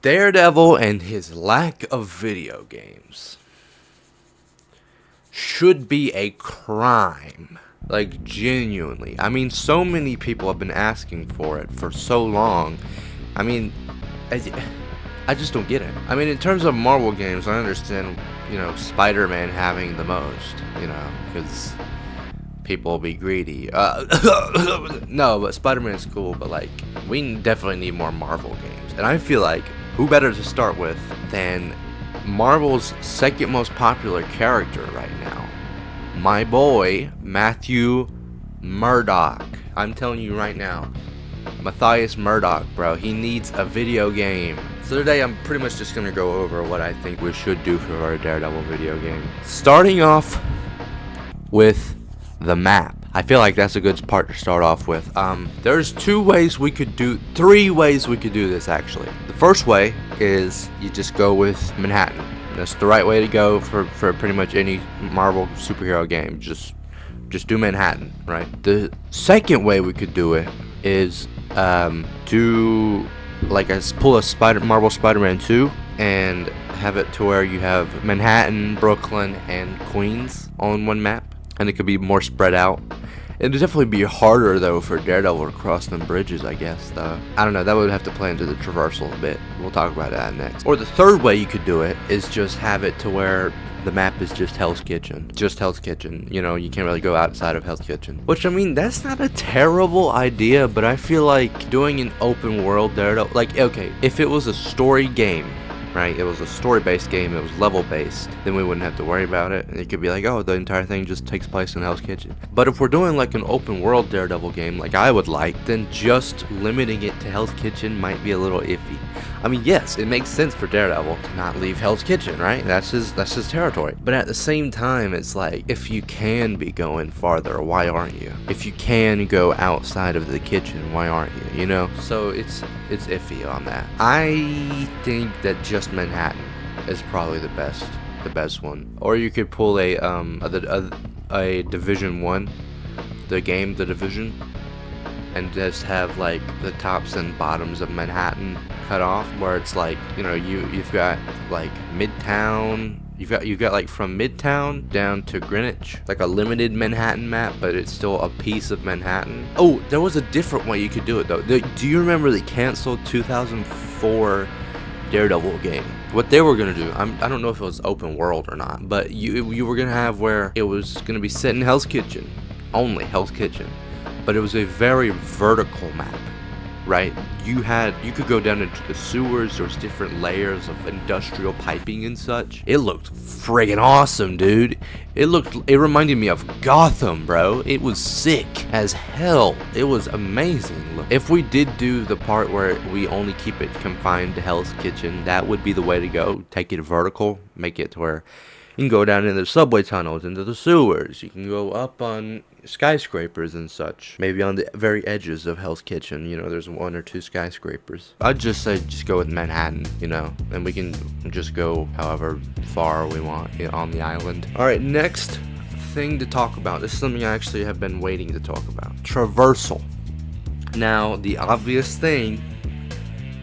Daredevil and his lack of video games should be a crime. Like, genuinely. I mean, so many people have been asking for it for so long. I mean, I just don't get it. I mean, in terms of Marvel games, I understand, Spider-Man having the most, because people will be greedy. No, but Spider-Man's cool, but, like, we definitely need more Marvel games. And I feel like, who better to start with than Marvel's second most popular character right now? My boy, Matthew Murdock. I'm telling you right now, Matthias Murdock, bro, he needs a video game. So today I'm pretty much just going to go over what I think we should do for our Daredevil video game. Starting off with the map. I feel like that's a good part to start off with. There's three ways we could do this actually. The first way is you just go with Manhattan. That's the right way to go for pretty much any Marvel superhero game. Just do Manhattan, right? The second way we could do it is pull a Marvel Spider-Man 2 and have it to where you have Manhattan, Brooklyn, and Queens on one map, and it could be more spread out. It'd definitely be harder though for Daredevil to cross them bridges, I guess, though. I don't know, that would have to play into the traversal a bit. We'll talk about that next. Or the third way you could do it is just have it to where the map is just Hell's Kitchen. Just Hell's Kitchen. You can't really go outside of Hell's Kitchen. Which, I mean, that's not a terrible idea, but I feel like doing an open world Daredevil, like, okay, if it was a story game, right? It was a story-based game, it was level-based, then we wouldn't have to worry about it. And it could be like, oh, the entire thing just takes place in Hell's Kitchen. But if we're doing like an open-world Daredevil game, like I would like, then just limiting it to Hell's Kitchen might be a little iffy. I mean, yes, it makes sense for Daredevil to not leave Hell's Kitchen, right? That's his territory. But at the same time, it's like, if you can be going farther, why aren't you? If you can go outside of the kitchen, why aren't you? So it's iffy on that. I think that just Manhattan is probably the best one. Or you could pull a Division 1, the game The Division, and just have like the tops and bottoms of Manhattan cut off, where it's like, you've got like Midtown, you've got like from Midtown down to Greenwich, like a limited Manhattan map, but it's still a piece of Manhattan. Oh, there was a different way you could do it though. Do you remember the canceled 2004 Daredevil game? What they were gonna do, I don't know if it was open world or not, but you were gonna have where it was gonna be set in Hell's Kitchen, only Hell's Kitchen, but it was a very vertical map, right? You could go down into the sewers. There was different layers of industrial piping and such. It looked friggin' awesome, dude. It reminded me of Gotham, bro. It was sick as hell. It was amazing. If we did do the part where we only keep it confined to Hell's Kitchen, that would be the way to go. Take it vertical, make it to where you can go down into the subway tunnels, into the sewers. You can go up on skyscrapers and such. Maybe on the very edges of Hell's Kitchen, there's one or two skyscrapers. I'd just say just go with Manhattan, and we can just go however far we want on the island. Alright, next thing to talk about. This is something I actually have been waiting to talk about. Traversal. Now, the obvious thing,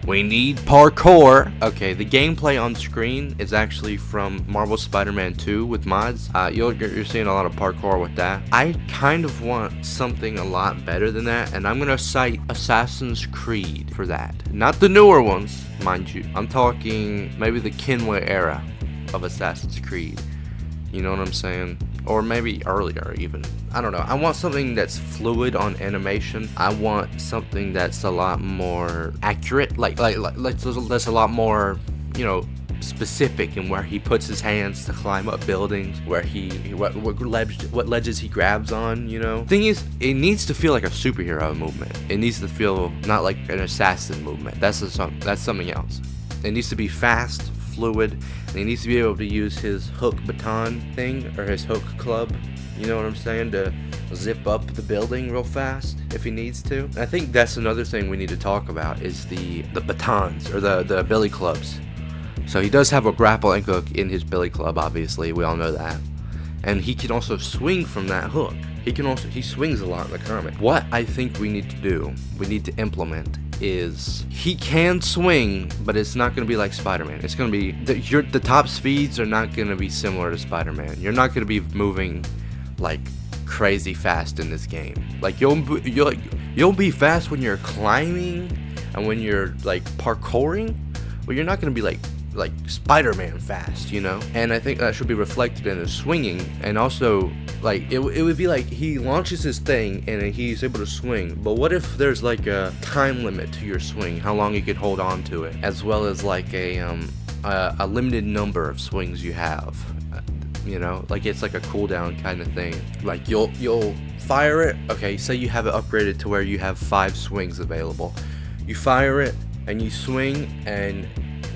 we need parkour. Okay, the gameplay on screen is actually from Marvel Spider-Man 2 with mods. You're seeing a lot of parkour with that. I kind of want something a lot better than that, and I'm gonna cite Assassin's Creed for that. Not the newer ones, mind you. I'm talking maybe the Kenway era of Assassin's Creed. You know what I'm saying? Or maybe earlier even. I don't know. I want something that's fluid on animation. I want something that's a lot more accurate. Like that's a lot more, specific in where he puts his hands to climb up buildings, where what ledges he grabs on, Thing is, it needs to feel like a superhero movement. It needs to feel not like an assassin movement. That's something else. It needs to be fast, fluid, and he needs to be able to use his hook baton thing, or his hook club, you know what I'm saying, to zip up the building real fast if he needs to. And I think that's another thing we need to talk about is the batons, or the billy clubs. So he does have a grappling hook in his billy club, obviously, we all know that. And he can also swing from that hook. He swings a lot in the comic. What I think we need to do, we need to implement, is he can swing, but it's not going to be like Spider-Man. It's going to be the top speeds are not going to be similar to Spider-Man. You're not going to be moving like crazy fast in this game. Like you'll be fast when you're climbing and when you're like parkouring, but you're not going to be like Spider-Man fast, you know? And I think that should be reflected in his swinging. And also, like, it would be like he launches his thing and he's able to swing, but what if there's like a time limit to your swing, how long you can hold on to it, as well as like a limited number of swings you have, you know? Like it's like a cooldown kind of thing. Like you'll fire it, okay, say you have it upgraded to where you have 5 swings available. You fire it and you swing, and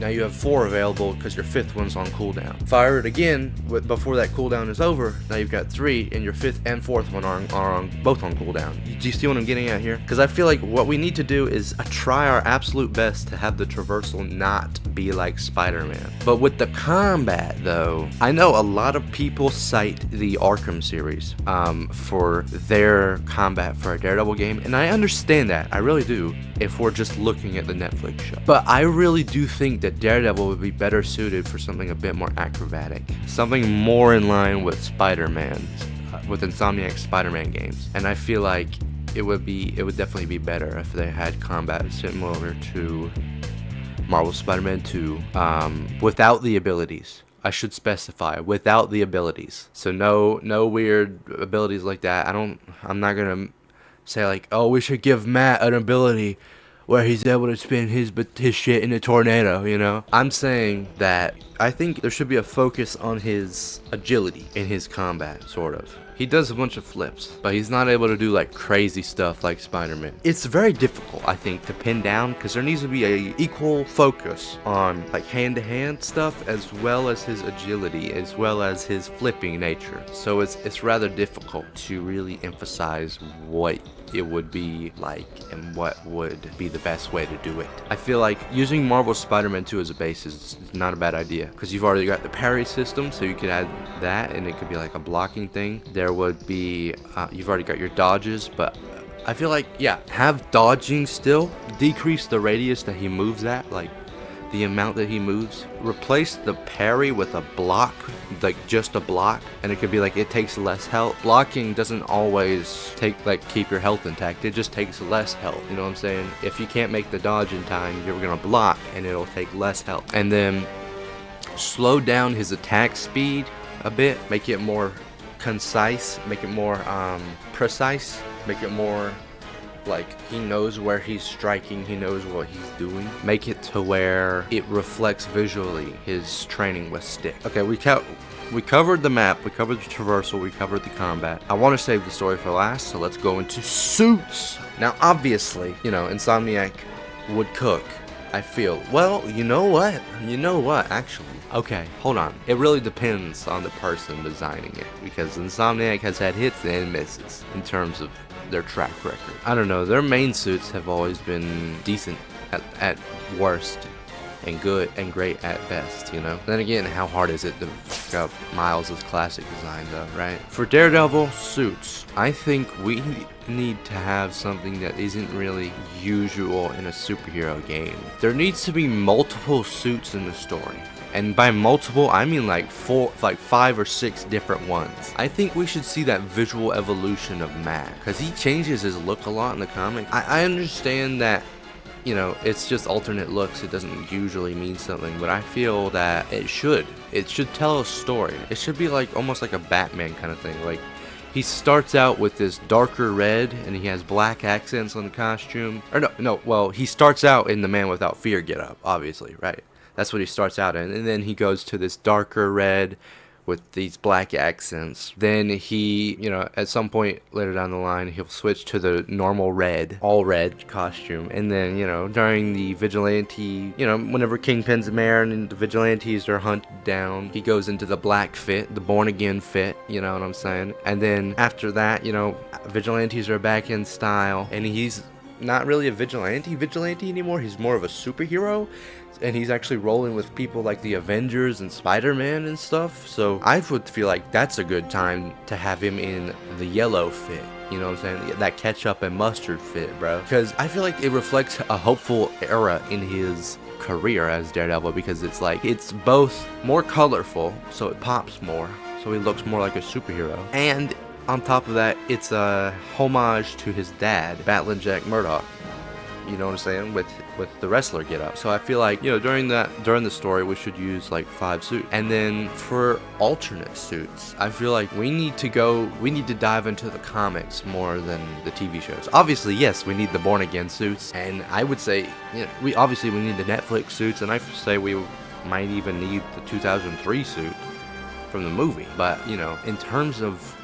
now you have 4 available because your 5th one's on cooldown. Fire it again before that cooldown is over. Now you've got 3, and your 5th and 4th one are both on cooldown. Do you see what I'm getting at here? Because I feel like what we need to do is try our absolute best to have the traversal not be like Spider-Man. But with the combat, though, I know a lot of people cite the Arkham series for their combat for a Daredevil game, and I understand that. I really do, if we're just looking at the Netflix show. But I really do think that Daredevil would be better suited for something a bit more acrobatic, something more in line with Spider-Man, with Insomniac's Spider-Man games. And I feel like it would definitely be better if they had combat similar to Marvel's Spider-Man 2, without the abilities. I should specify, without the abilities. So no weird abilities like that. I'm not gonna say like, oh, we should give Matt an ability where he's able to spin his shit in a tornado, you know? I'm saying that I think there should be a focus on his agility in his combat, sort of. He does a bunch of flips, but he's not able to do like crazy stuff like Spider-Man. It's very difficult, I think, to pin down, because there needs to be a equal focus on like hand-to-hand stuff, as well as his agility, as well as his flipping nature. So it's rather difficult to really emphasize what it would be like and what would be the best way to do it. I feel like using Marvel's Spider-Man 2 as a base is not a bad idea, because you've already got the parry system, so you could add that and it could be like a blocking thing. There would be you've already got your dodges, but I feel like, yeah, have dodging still, decrease the radius that he moves at, like the amount that he moves. Replace the parry with a block, like just a block, and it could be like it takes less health. Blocking doesn't always keep your health intact, it just takes less health, you know what I'm saying? If you can't make the dodge in time, you're gonna block and it'll take less health. And then slow down his attack speed a bit, make it more concise, make it more precise, make it more like he knows where he's striking, he knows what he's doing. Make it to where it reflects visually his training with stick. Okay, we covered the map, we covered the traversal, we covered the combat. I want to save the story for last, so let's go into suits. Now obviously, you know, Insomniac would cook, I feel. Well, you know what actually, okay, hold on, it really depends on the person designing it, because Insomniac has had hits and misses in terms of their track record. I don't know, their main suits have always been decent at worst, and good and great at best, you know? Then again, how hard is it to pick up Miles' classic design though, right? For Daredevil suits, I think we need to have something that isn't really usual in a superhero game. There needs to be multiple suits in the story. And by multiple, I mean like 5 or 6 different ones. I think we should see that visual evolution of Matt, because he changes his look a lot in the comic. I understand that, you know, it's just alternate looks, it doesn't usually mean something, but I feel that it should tell a story. It should be like almost like a Batman kind of thing. Like, he starts out with this darker red and he has black accents on the costume. Or well, he starts out in the Man Without Fear getup, obviously, right? That's what he starts out in, and then he goes to this darker red with these black accents. Then he, you know, at some point later down the line, he'll switch to the normal red, all red costume. And then, you know, during the vigilante, you know, whenever Kingpin's mayor and the vigilantes are hunted down, he goes into the black fit, the born again fit, you know what I'm saying? And then after that, you know, vigilantes are back in style, and he's not really a vigilante anymore, he's more of a superhero. and he's actually rolling with people like the Avengers and Spider-Man and stuff. So I would feel like that's a good time to have him in the yellow fit. You know what I'm saying? That ketchup and mustard fit, bro. Because I feel like it reflects a hopeful era in his career as Daredevil, because it's like, it's both more colorful, so it pops more, so he looks more like a superhero, and on top of that, it's a homage to his dad, Battling Jack Murdoch. You know what I'm saying? With the wrestler get up. So I feel like, you know, during the story, we should use like 5 suits. And then for alternate suits, I feel like we need to dive into the comics more than the TV shows. Obviously, yes, we need the Born Again suits, and I would say, you know, we need the Netflix suits, and I say we might even need the 2003 suit from the movie. But, you know, in terms of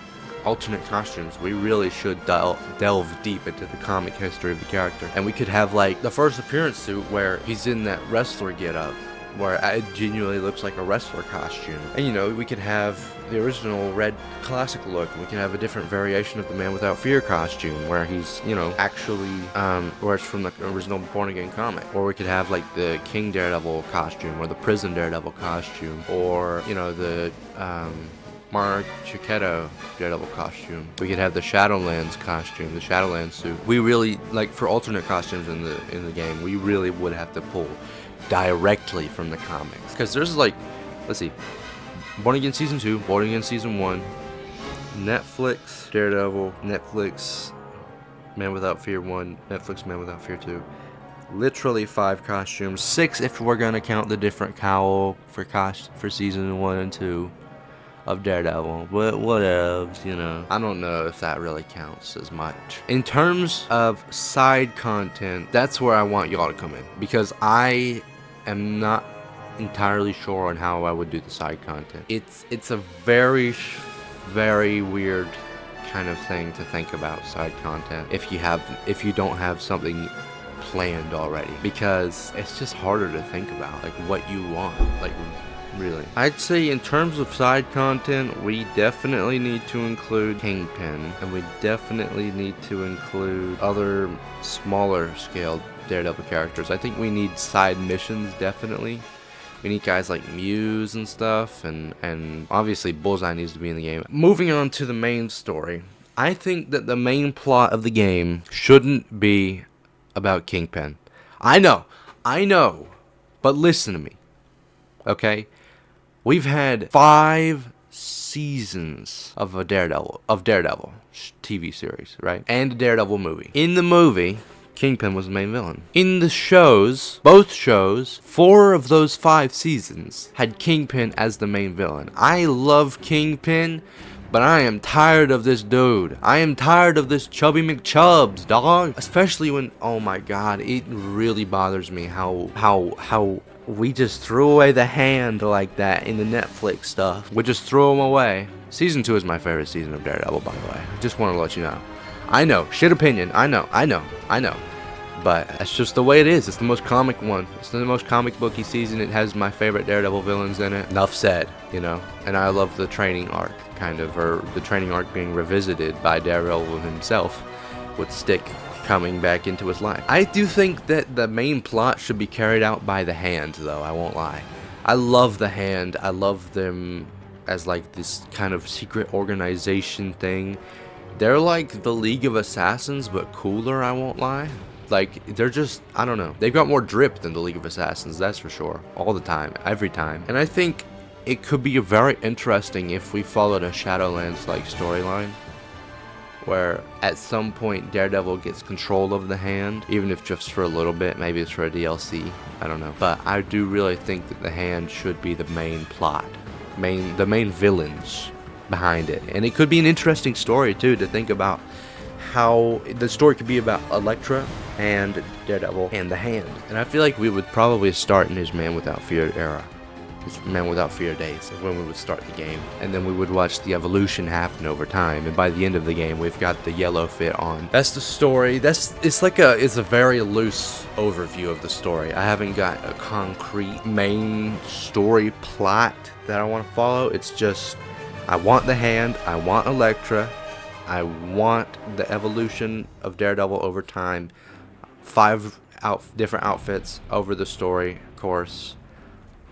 alternate costumes, we really should delve deep into the comic history of the character. And we could have like the first appearance suit where he's in that wrestler getup, where it genuinely looks like a wrestler costume. And you know, we could have the original red classic look, and we could have a different variation of the Man Without Fear costume where he's, you know, actually where it's from the original Born Again comic. Or we could have like the King Daredevil costume, or the Prison Daredevil costume, or, you know, the Mark Chiquetto Daredevil costume. We could have the Shadowlands costume, the Shadowlands suit. We really, like, for alternate costumes in the game, we really would have to pull directly from the comics. Because there's like, let's see, Born Again Season 2, Born Again Season 1, Netflix Daredevil, Netflix Man Without Fear 1, Netflix Man Without Fear 2. Literally 5 costumes, 6 if we're gonna count the different cowl for Season 1 and 2. Of Daredevil, but whatevs, you know. I don't know if that really counts as much. In terms of side content, that's where I want y'all to come in, because I am not entirely sure on how I would do the side content. It's a very weird kind of thing to think about side content if you don't have something planned already, because it's just harder to think about like what you want, like really. I'd say in terms of side content, we definitely need to include Kingpin, and we definitely need to include other smaller scale Daredevil characters. I think we need side missions, definitely. We need guys like Muse and stuff, and obviously Bullseye needs to be in the game. Moving on to the main story, I think that the main plot of the game shouldn't be about Kingpin. I know, but listen to me, okay? We've had 5 seasons of Daredevil TV series, right? And a Daredevil movie. In the movie, Kingpin was the main villain. In the shows, both shows, 4 of those 5 seasons had Kingpin as the main villain. I love Kingpin, but I am tired of this dude. I am tired of this Chubby McChubbs, dog. Especially when, oh my god, it really bothers me how we just threw away the hand like that in the Netflix stuff. We just threw them away. Season 2 is my favorite season of Daredevil, by the way. Just want to let you know. I know, shit opinion. I know. But that's just the way it is. It's the most comic one. It's the most comic booky season. It has my favorite Daredevil villains in it. Enough said, you know. And I love the training arc, kind of, or the training arc being revisited by Daredevil himself, with Stick coming back into his life. I do think that the main plot should be carried out by the Hand, though, I won't lie. I love the Hand. I love them as like this kind of secret organization thing. They're like the League of Assassins, but cooler, I won't lie. Like, they're just, I don't know. They've got more drip than the League of Assassins, that's for sure. All the time, every time. And I think it could be very interesting if we followed a Shadowlands-like storyline, where at some point Daredevil gets control of the Hand, even if just for a little bit. Maybe it's for a DLC, I don't know. But I do really think that the Hand should be the main plot, the main villains behind it. And it could be an interesting story too, to think about how the story could be about Elektra and Daredevil and the Hand. And I feel like we would probably start in his Man Without Fear era, his Man Without Fear days, is when we would start the game. And then we would watch the evolution happen over time, and by the end of the game we've got the yellow fit on. That's the story. It's a very loose overview of the story. I haven't got a concrete main story plot that I want to follow. It's just, I want the Hand, I want Elektra, I want the evolution of Daredevil over time, 5 different outfits over the story, course,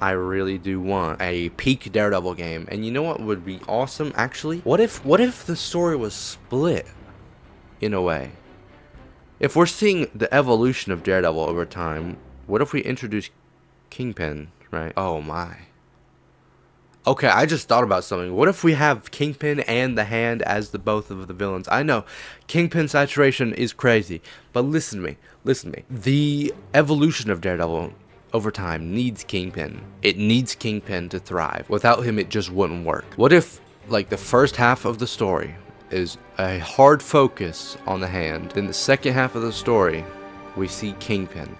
I really do want a peak Daredevil game. And you know what would be awesome, actually? What if the story was split in a way? If we're seeing the evolution of Daredevil over time, what if we introduce Kingpin, right? Oh my. Okay, I just thought about something. What if we have Kingpin and the Hand as the both of the villains? I know, Kingpin saturation is crazy, but listen to me. The evolution of Daredevil over time needs Kingpin. It needs Kingpin to thrive. Without him, it just wouldn't work. What if, like, the first half of the story is a hard focus on the Hand, then the second half of the story, we see Kingpin.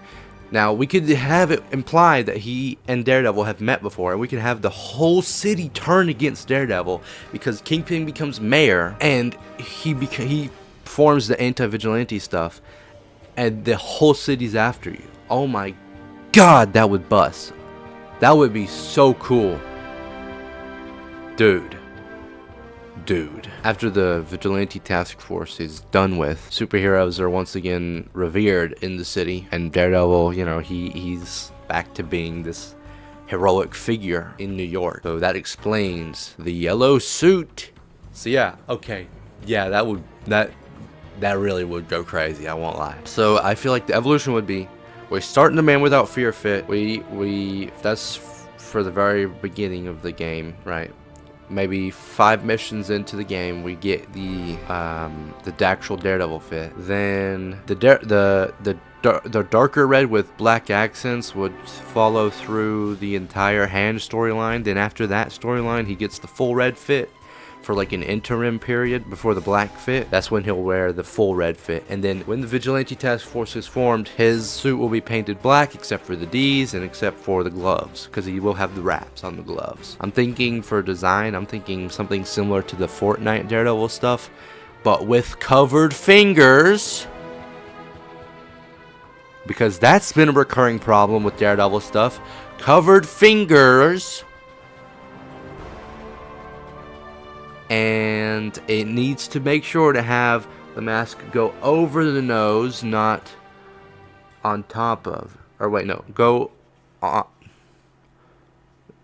Now, we could have it implied that he and Daredevil have met before, and we could have the whole city turn against Daredevil because Kingpin becomes mayor, and he forms the anti-vigilante stuff, and the whole city's after you. Oh my God, that would bust. That would be so cool. Dude. After the vigilante task force is done with, superheroes are once again revered in the city, and Daredevil, you know, he's back to being this heroic figure in New York. So that explains the yellow suit. So yeah, okay. Yeah, that really would go crazy, I won't lie. So I feel like the evolution would be, we start in the Man Without Fear fit. That's for the very beginning of the game, right? Maybe 5 missions into the game, we get the actual Daredevil fit. Then the darker red with black accents would follow through the entire Hand storyline. Then after that storyline, he gets the full red fit for like an interim period before the black fit. That's when he'll wear the full red fit. And then when the Vigilante Task Force is formed, his suit will be painted black except for the D's and except for the gloves, because he will have the wraps on the gloves. I'm thinking for design, I'm thinking something similar to the Fortnite Daredevil stuff, but with covered fingers, because that's been a recurring problem with Daredevil stuff. Covered fingers. And it needs to make sure to have the mask go over the nose, not on top of, or wait, no, go on,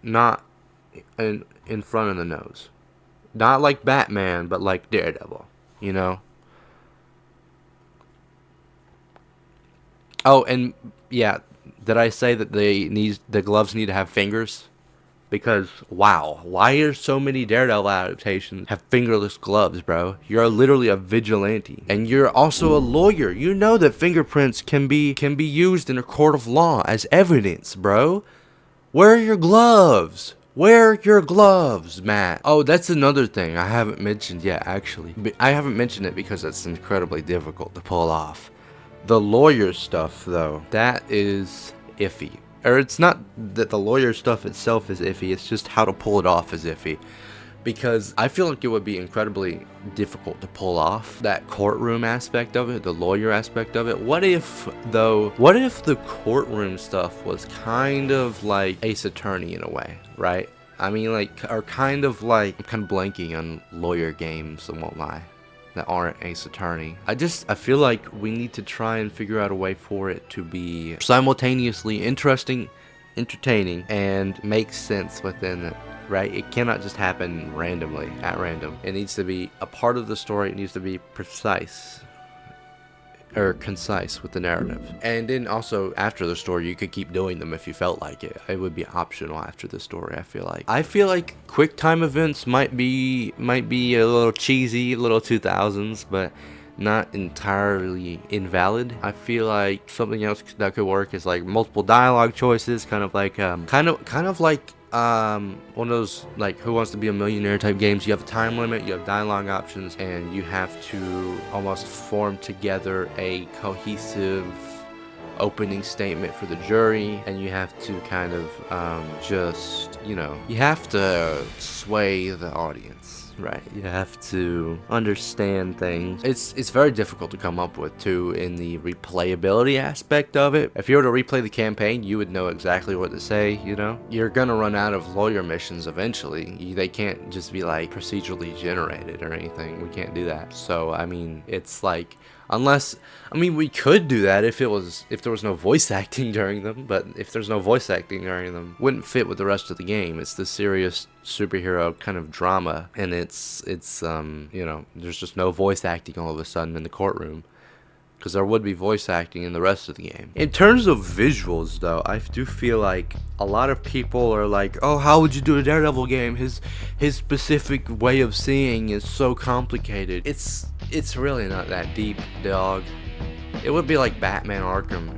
not in front of the nose. Not like Batman, but like Daredevil, you know? Oh, and yeah, did I say that the gloves need to have fingers? Because, wow, why are so many Daredevil adaptations have fingerless gloves, bro? You're literally a vigilante. And you're also a lawyer. You know that fingerprints can be used in a court of law as evidence, bro. Where are your gloves? Where are your gloves, Matt? Oh, that's another thing I haven't mentioned yet, actually. I haven't mentioned it because it's incredibly difficult to pull off. The lawyer stuff, though, that is iffy. Or it's not that the lawyer stuff itself is iffy, it's just how to pull it off is iffy. Because I feel like it would be incredibly difficult to pull off that courtroom aspect of it, the lawyer aspect of it. What if the courtroom stuff was kind of like Ace Attorney in a way, right? I mean, like, or kind of like, I'm kind of blanking on lawyer games, I won't lie, that aren't Ace Attorney. I feel like we need to try and figure out a way for it to be simultaneously interesting, entertaining, and make sense within it, right? It cannot just happen randomly, at random. It needs to be a part of the story. It needs to be precise or concise with the narrative. And then also after the story, you could keep doing them if you felt like it. It would be optional after the story, I feel like quick time events might be a little cheesy, a little 2000s, but not entirely invalid. I feel like something else that could work is like multiple dialogue choices, kind of like one of those like Who Wants to Be a Millionaire type games. You have a time limit, you have dialogue options, and you have to almost form together a cohesive opening statement for the jury, and you have to kind of just, you know, you have to sway the audience, right? You have to understand things. It's very difficult to come up with too in the replayability aspect of it. If you were to replay the campaign, you would know exactly what to say, you know? You're gonna run out of lawyer missions eventually. They can't just be like procedurally generated or anything. We can't do that. So I mean, it's like Unless, I mean, we could do that if there was no voice acting during them, but if there's no voice acting during them, wouldn't fit with the rest of the game. It's the serious superhero kind of drama, and there's just no voice acting all of a sudden in the courtroom, because there would be voice acting in the rest of the game. In terms of visuals, though, I do feel like a lot of people are like, oh, how would you do a Daredevil game? His specific way of seeing is so complicated. It's really not that deep, dog. It would be like Batman Arkham,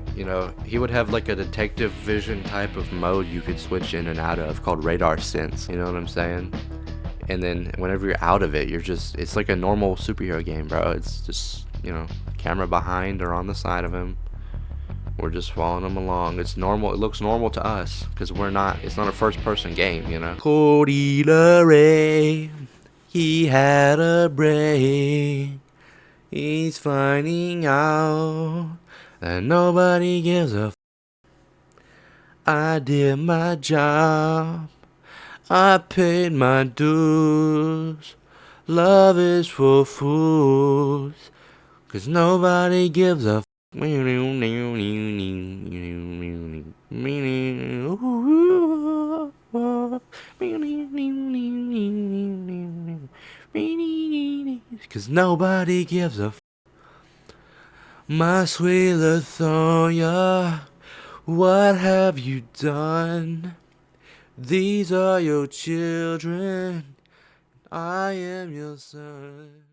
he would have like a detective vision type of mode you could switch in and out of called radar sense, you know what I'm saying? And then whenever you're out of it, it's like a normal superhero game, bro. It's just, camera behind or on the side of him. We're just following him along. It's normal. It looks normal to us because it's not a first person game, Cody LeRae, he had a break. He's finding out that nobody gives a I did my job. I paid my dues. Love is for fools. 'Cause nobody gives a Cause nobody gives a My sweet Lithonia, what have you done? These are your children, I am your son.